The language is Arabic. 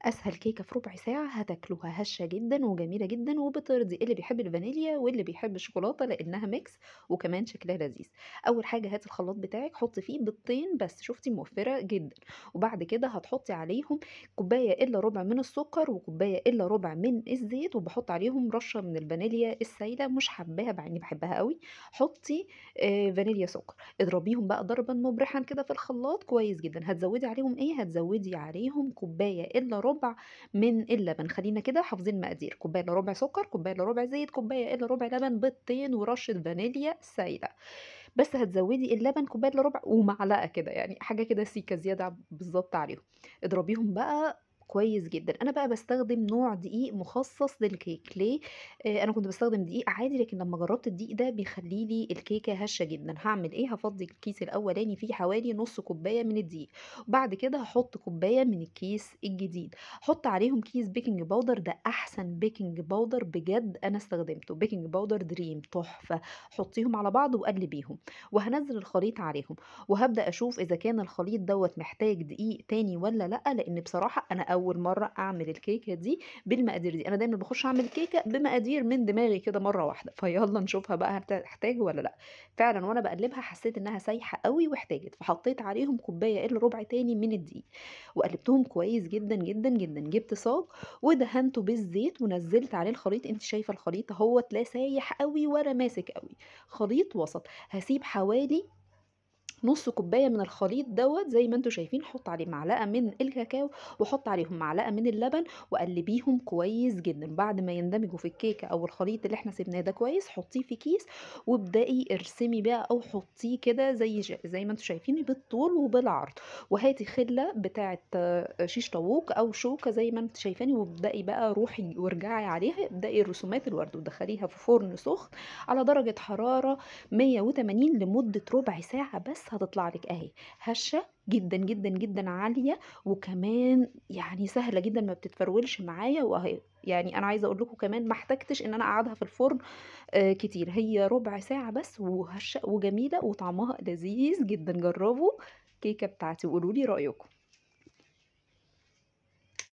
أسهل كيكة في ربع ساعة هتاكلوها هشة جدًا وجميلة جدًا، وبترضي اللي بيحب الفانيليا واللي بيحب الشوكولاتة لإنها ميكس وكمان شكلها لذيذ. أول حاجة هاتي الخلاط بتاعِك حطي فيه بيضتين بس، شُفتِ موفّرة جدًا، وبعد كده هتحطي عليهم كوباية إلا ربع من السكر وكوباية إلا ربع من الزيت، وباحط عليهم رشة من الفانيليا السايلة، مش حاباها مع إني باحبها أوي، حطي فانيليا سكر. اضربيهم بقى ضربًا مبرحًا كده في الخلاط كويس جدًا. هتزوّدي عليهم إيه، هتزوّدي عليهم كوباية إلا ربع من اللبن. خلّينا كده حافظين المقادير، كوباية إلا ربع سكر، كوباية إلا ربع زيت، كوباية إلا ربع لبن، بيضتين ورشة فانيليا سايلة. بس هتزوّدي اللبن كوباية إلا ربع ومعلقة كده، يعني حاجة كده سيكة زيادة بالضبط عليهم. اضربيهم بقى كويس جدًا. أنا بقى باستخدم نوع دقيق مخصص للكيك، ليه؟ أنا كنت باستخدم دقيق عادي، لكن لمّا جرّبت الدقيق ده بيخلّي لي الكيكة هشة جدًا. هاعمل إيه، هافضّي الكيس الأولاني فيه حوالي نُص كوباية من الدقيق، وبعد كده هاحط كوباية من الكيس الجديد، حُط عليهم كيس بيكنج باودر، ده أحسن بيكنج باودر بجد أنا استخدمته، بيكنج باودر دريم تحفة. حُطّيهم على بعض وقلّبيهم، وهانزّل الخليط عليهم، وهابدأ أشوف إذا كان الخليط دوّة محتاج دقيق تاني والّا لأ، لإن بصراحة أنا أول مرّة أعمل الكيكة دي بالمقادير دي. أنا دايمًا باخُش أعمل كيكة بمقادير من دماغي كده مرّة واحدة، فيالّا نشوفها بقى هتحتاج والّا لأ. فعلًا وأنا باقلّبها حسّيت إنها سايحة أوي واحتاجت، فحطّيت عليهم كوباية إلّا ربع تاني من الدقيق، وقلّبتهم كويس جدًا، جدًا، جدًا. جِبت صاج ودهنته بالزيت ونزّلت عليه الخليط، أنتِ شايفة الخليط أهوّة لا سايح أوي ولا ماسك أوي، خليط وسط. هاسيب حوالي نُص كوباية من الخليط دوّة زي ما أنتم شايفين، حُط عليه معلقة من الكاكاو وحُط عليهم معلقة من اللبن وقلّبيهم كويس جدًا. بعد ما يندمجوا في الكيكة أو الخليط اللي إحنا سِبناه ده كويس، حطّيه في كيس وابدئي ارسمي بقى أو حطّيه كده زي ما أنتم شايفين بالطول وبالعرض. وهاتي خِلّة بتاعة شيش طاووق أو شوكة زي ما أنتِ شايفاني، وابدئي بقى روحي وارجعي عليها، ابدئي رسومات الورد ودخّليها في فرن سُخن على درجة حرارة 180 لمدة ربع ساعة بس، هتطلع لِك أهي هشة جدًا، جدًا، جدًا عالية، وكمان يعني سهلة جدًا ما بتتفرولش معايا، وأهي يعني أنا عايزة أقول لكم كمان ما احتجتش إن أنا أقعّدها في الفرن كتير، هي ربع ساعة بس وهشة وجميلة وطعمها لذيذ جدًا. جرّبوا الكيكة بتاعتي وقولوا لي رأيكم.